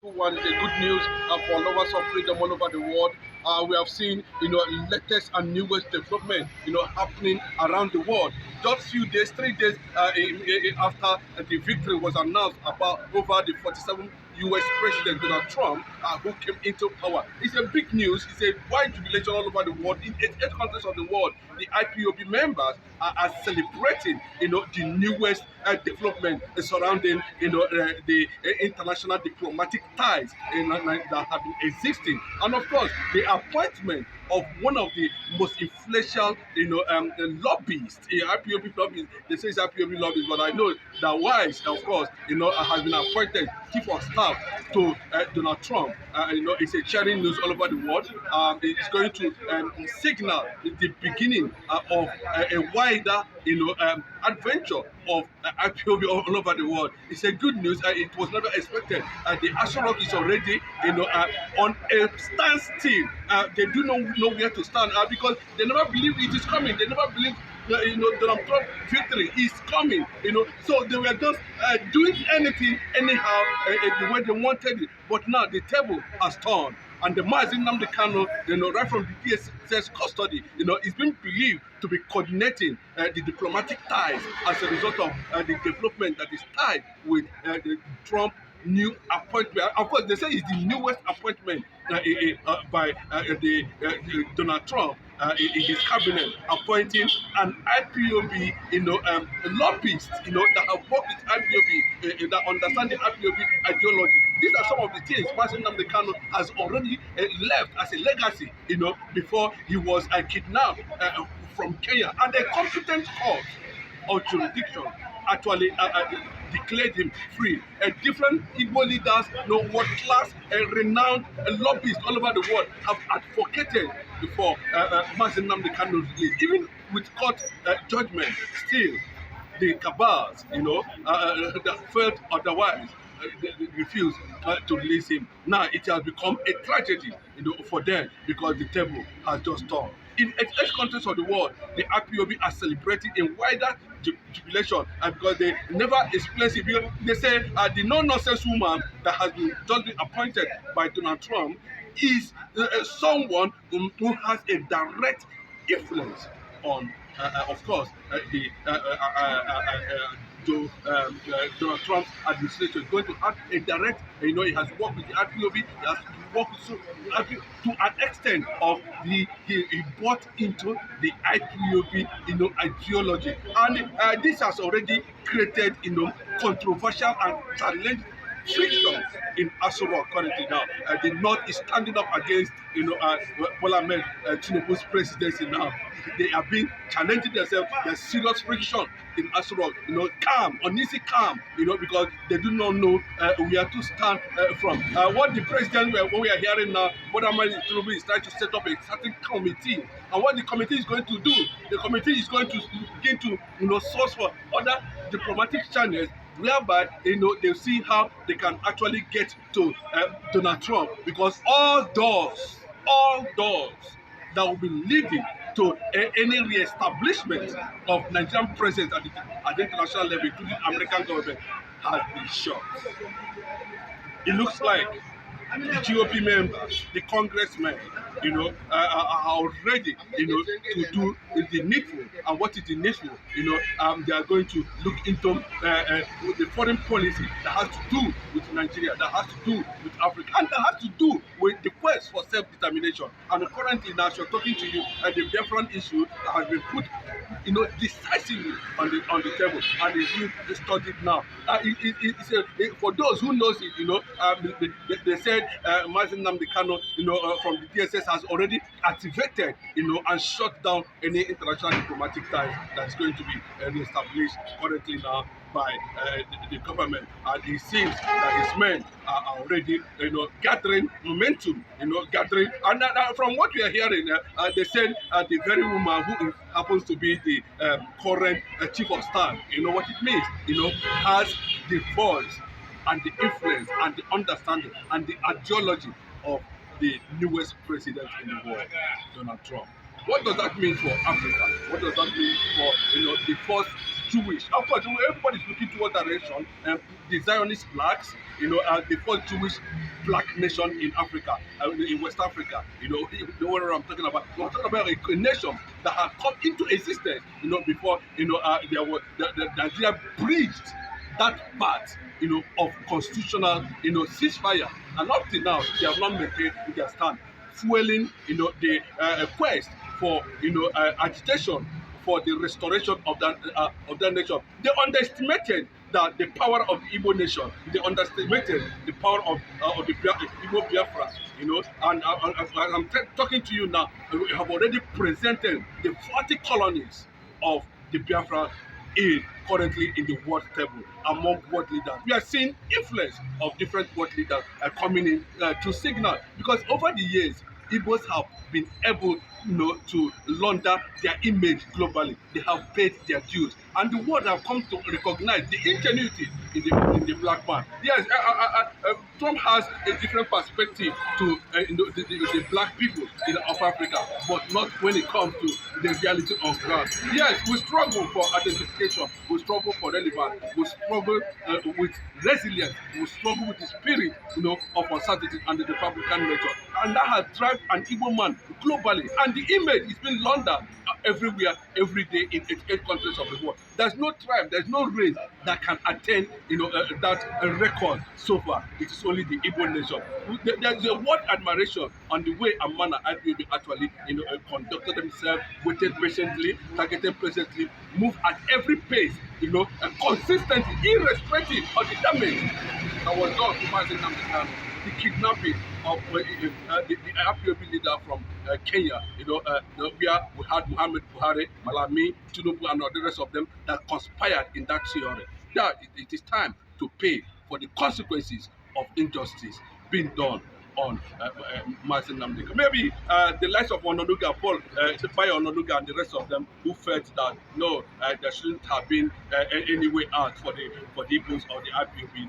One the good news for lovers of freedom all over the world. We have seen, latest and newest development, happening around the world. Just few days, 3 days after the victory was announced about over the 47 U.S. President Donald Trump, who came into power. It's a big news. It's a wide jubilation all over the world. In 88 countries of the world, the IPOB members are celebrating, the newest development surrounding, the international diplomatic ties that have been existing, and of course, the appointment of one of the most influential, lobbyists, IPOB lobbyists. They say it's IPOB lobbyists, but I know that Wiles, of course, has been appointed chief of staff to Donald Trump. It's a sharing news all over the world. It's going to signal the beginning of a wider, adventure of IPOB all over the world. It's a good news. It was never expected. The Asha Rock is already, on a standstill. They do not know where to stand because they never believe it is coming. They never believe Donald Trump victory is coming, so they were just doing anything anyhow the way they wanted it. But now the table has turned, and the Mazin Namdi Kanu, right from the DSS custody, is being believed to be coordinating the diplomatic ties as a result of the development that is tied with the Trump new appointment. Of course, they say it's the newest appointment by the Donald Trump in his cabinet, appointing an IPOB, lobbyist, that have worked with IPOB, that understand the IPOB ideology. These are some of the things President Nnamdi Kanu has already left as a legacy, before he was kidnapped from Kenya, and a competent court or jurisdiction actually declared him free. Different Igbo leaders, world class, renowned lobbyists all over the world have advocated for Mazi Nnamdi Kanu's release. Even with court judgment, still the cabals, that felt otherwise, they refused to release him. Now it has become a tragedy, for them, because the table has just turned. In 88 countries of the world, the IPOB are celebrating in wider jubilation, because they never explain it. They say the no-nonsense woman that has just been appointed by Donald Trump is someone who has a direct influence on, of course, the Donald Trump's administration is going to have a direct, he has worked with the IPOB, he has worked with to an extent of he bought into the IPOB, ideology, and this has already created, controversial and challenged friction in Aso Rock currently now. The North is standing up against, Bola Ahmed Tinubu's presidency now. They have been challenging themselves. There's serious friction in Aso Rock, calm, uneasy calm, because they do not know where to stand from. What the president, what we are hearing now, Bola Ahmed Tinubu is trying to set up a certain committee. And what the committee is going to do, the committee is going to begin to, source for other diplomatic channels whereby they see how they can actually get to Donald Trump, because all doors that will be leading to any re-establishment of Nigerian presence at the international level, including American government, has been shut. It looks like the GOP members, the congressmen, are already, to do the needful. And what is the needful? They are going to look into the foreign policy that has to do with Nigeria, that has to do with Africa, and that has to do with the quest for self-determination. And currently, now, as we're talking to you, the Biafran issue has been put, decisively on the table, and is being studied now. For those who knows it, they said Mazi Nnamdi Kanu, from the DSS has already activated, and shut down any international diplomatic ties that's going to be established currently now by the government. And it seems that his men are already, gathering momentum, gathering. And from what we are hearing, they said the very woman who happens to be the current chief of staff, what it means, has the voice and the influence and the understanding and the ideology of the newest president in the world, Donald Trump. What does that mean for Africa? What does that mean for the first Jewish? Of course, everybody's looking toward direction. The Zionist blacks, the first Jewish black nation in Africa, in West Africa. You know what I'm talking about. We're talking about a nation that had come into existence, before there was the Nigeria breached that part, of constitutional, ceasefire, and up till now they have not maintained their stand, fueling, the quest for, agitation for the restoration of that nation. They underestimated that the power of the Igbo nation. They underestimated the power of the Igbo Biafra. And I'm talking to you now. We have already presented the 40 colonies of the Biafra currently in the world table among world leaders. We are seeing influence of different world leaders coming in to signal, because over the years Igbos have been able, to launder their image globally. They have paid their dues, and the world have come to recognize the ingenuity in the black man. Yes, Trump has a different perspective to the black people of Africa, but not when it comes to the reality of ground. Yes, we struggle for identification, we struggle for relevance, we struggle with resilience, we struggle with the spirit, of uncertainty and the Republican nature, and that has driven an Igbo man globally, and the image is being laundered everywhere, every day in 88 countries of the world. There's no tribe, there's no race that can attain, that record so far. It is only the Igbo nation. There's a word admiration on the way and manner IPOB actually, conducted themselves, waited patiently, targeted patiently, moved at every pace, consistently, irrespective of the damage that was done to Mazi Nnamdi Kanu, the kidnapping of the IPOB leader from Kenya, where we had Muhammad Buhari, Malami, Tinubu, and the rest of them that conspired in that theory. That it is time to pay for the consequences of injustice being done on Mazi Nnamdi Kanu. Maybe the likes of Ononuga, Paul, Bayo Ononuga, and the rest of them who felt that no, there shouldn't have been any way out for the Igbos or the IPOB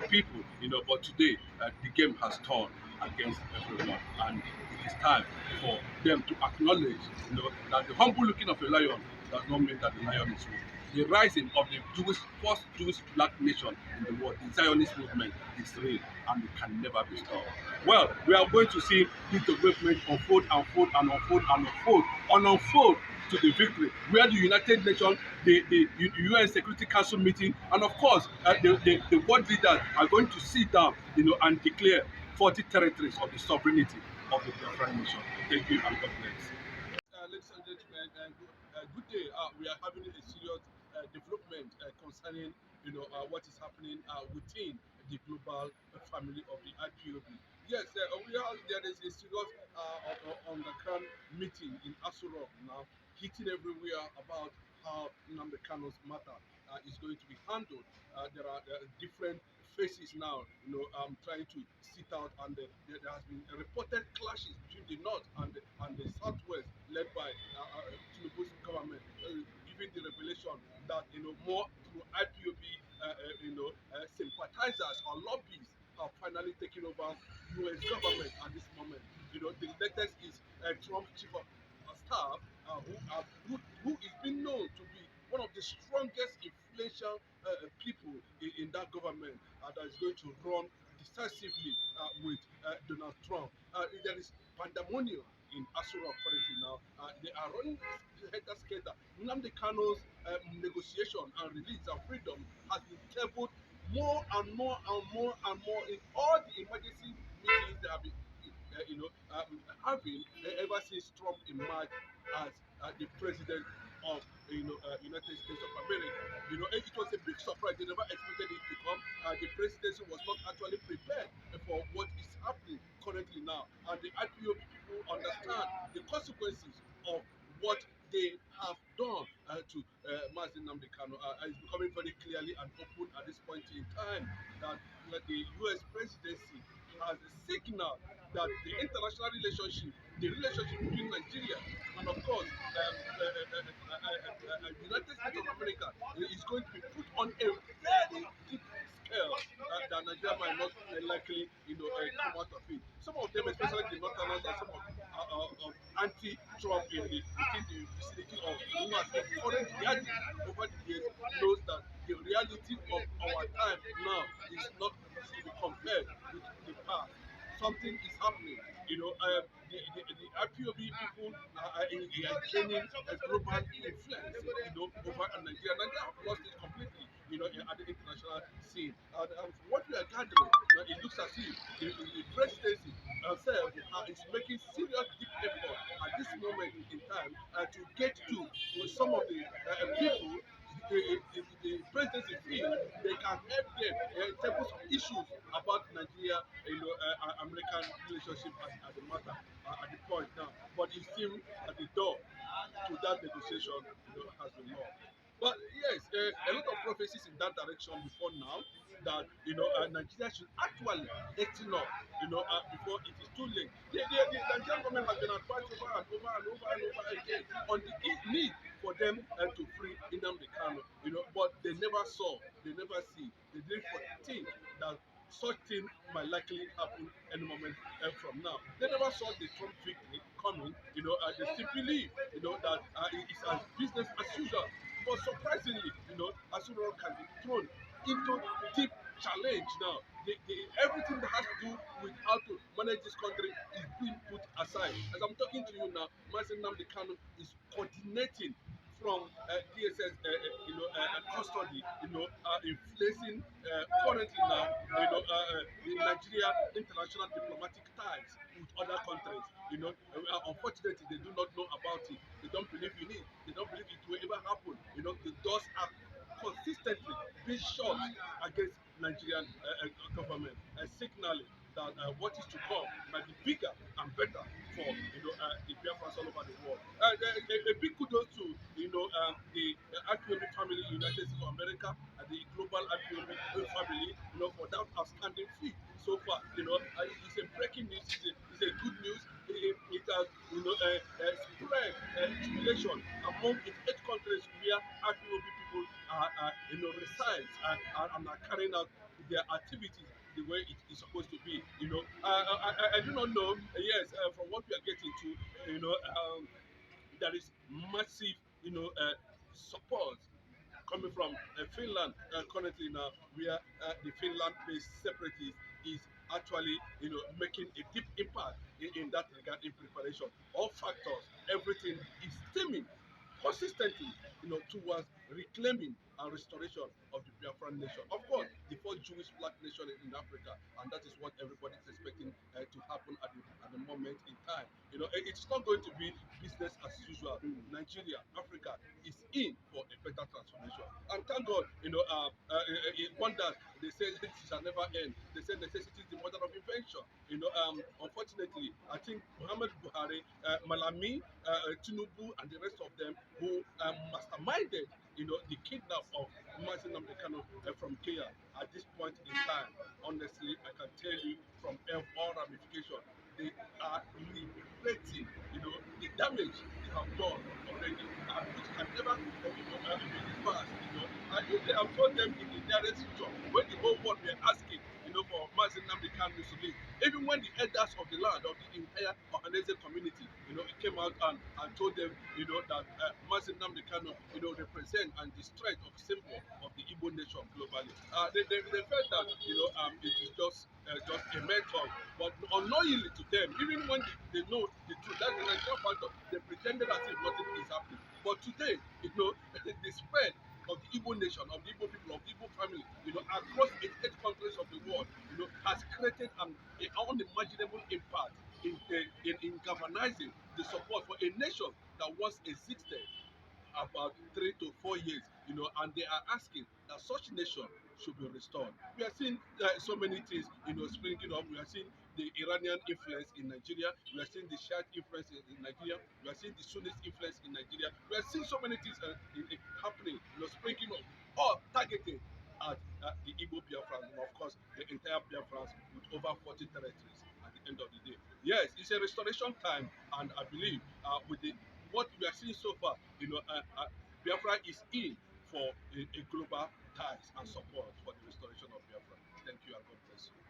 people, But today the game has turned against everyone, and it is time for them to acknowledge, that the humble looking of a lion does not mean that the lion is weak. The rising of the first Jewish black nation in the world, the Zionist movement, is real and it can never be stopped. Well, we are going to see this development unfold to the victory, where the United Nations, the UN Security Council meeting, and of course the world leaders are going to sit down, and declare 40 territories of the sovereignty of the Biafran nation. Thank you and God bless. Ladies and gentlemen, good day. We are having a serious development concerning, what is happening within the global family of the IPOB. Yes, there is a serious on-the-ground meeting in Asurok now, hitting everywhere about how Nnamdi Kanu's matter is going to be handled. There are different faces now, trying to sit out, and there has been reported clashes between the north and the southwest, led by Tinubu's government, giving the revelation that more through IPOB, sympathizers or lobbyists have finally taken over U.S. government at this moment. The latest is Trump chief of staff, who is being known to be one of the strongest influential people in that government, that is going to run decisively with Donald Trump. There is pandemonium in Asura currently now. They are running head-to-head. Nnamdi Kanu's negotiation and release and freedom has been tabled more and more and more and more in all the emergency meetings that have been having ever since Trump emerged as the president of United States of America. It was a big surprise. They never expected it to come. The presidency was not actually prepared for what is happening currently now, and the IPOB people understand the consequences of what they have done to Mazi Nnamdi Kanu. It's becoming very clearly and open at this point in time that the U.S. presidency has signaled that the international relationship, the relationship between Nigeria and, of course, United States of America is going to be put on a very deep scale. That Nigeria might not likely, come out of it. Some of them, especially the Northerners, are some of anti-Trump within the vicinity of who has encouraged Yadi over the years, knows that the reality of our time now is not to be compared with the past. Something is happening. The IPOB people are gaining a global influence, over Nigeria. Nigeria have lost it completely, at the international scene. And from what we are gathering, now it looks as if the presidency herself is making serious deep effort at this moment in time to get to some of the people the presidency feel they can help them in terms of issues about Nigeria, American relationship at the matter, at the point now. But it's still at the door to that negotiation, has been lost. But yes, a lot of prophecies in that direction before now that Nigeria should actually acting up, before it is too late. The Nigerian government has been advised over and over and over and over again on the need for them to free Nnamdi Kanu, but they never saw, they never see, they didn't think that such thing might likely happen any moment from now. They never saw the Trump victory coming, they still believe, that it's as business as usual. But surprisingly, as usual can be thrown into deep challenge now. Everything that has to do with how to manage this country is being put aside. As I'm talking to you now, Mazen Nnamdi Kanu is coordinating from DSS, custody, inflation currently now, the Nigeria international diplomatic ties with other countries. Unfortunately, they do not know about it. They don't believe in it. They don't believe it will ever happen. The doors are consistently being shut against Nigerian government, signaling that what is to come might be bigger and better for the Biafrans all over the world. A big kudos to the IPOB family in the United States of America and the global IPOB family, for that outstanding feat so far. It's a breaking news. It's a good news. It has spread jubilation among its 8 countries where IPOB people resides and are carrying out their activities the way it is supposed to be. I do not know. Yes, from what we are getting to, there is massive, support coming from Finland currently now, where the Finland-based separatist is actually, making a deep impact in that regard in preparation. All factors, everything is steaming consistently, towards reclaiming and restoration of the Biafran nation. Of course, the first Jewish black nation in Africa, and that is what everybody is expecting to happen at the moment in time. It's not going to be business as usual. Nigeria, Africa is in for a better transformation. And thank God, it wonders. They say it shall never end. They say necessity is the mother of invention. Unfortunately, I think Muhammad Buhari, Malami, Tinubu, and the rest of them who masterminded, the kidnap of Mazen Nnamdi Kanu from Kenya at this point in time. Honestly, I can tell you from all ramifications, they are regretting, the damage they have done already, which can never be reversed. And if they have told them in the nearest future, when the whole world were asking, for Mazen Nnamdi Kanu to leave, even when the elders of the land, of the entire Ohanese community, it came out and told them, that Mazen Nnamdi Kanu, represent and the strength of symbol of the Igbo nation globally. They felt that, it is just a method, but unknowingly to them, even when they know the truth, that's the Nigerian factor, they pretended as if nothing is happening. But today, the spread of the Igbo nation, of the Igbo people, of the Igbo family, across 8 countries of the world, has created an unimaginable impact in galvanizing the support for a nation that once existed about 3 to 4 years, and they are asking that such nation should be restored. We are seeing so many things, springing up. We are seeing the Iranian influence in Nigeria. We are seeing the Shiite influence in Nigeria. We are seeing the Sunni influence in Nigeria. We are seeing so many things happening, springing up, all targeted at the Igbo Biafrans, and of course the entire Biafrans with over 40 territories at the end of the day. Yes, it's a restoration time, and I believe with what we are seeing so far, Biafra is in for a global ties and support for the restoration of Biafra. Thank you and God bless you.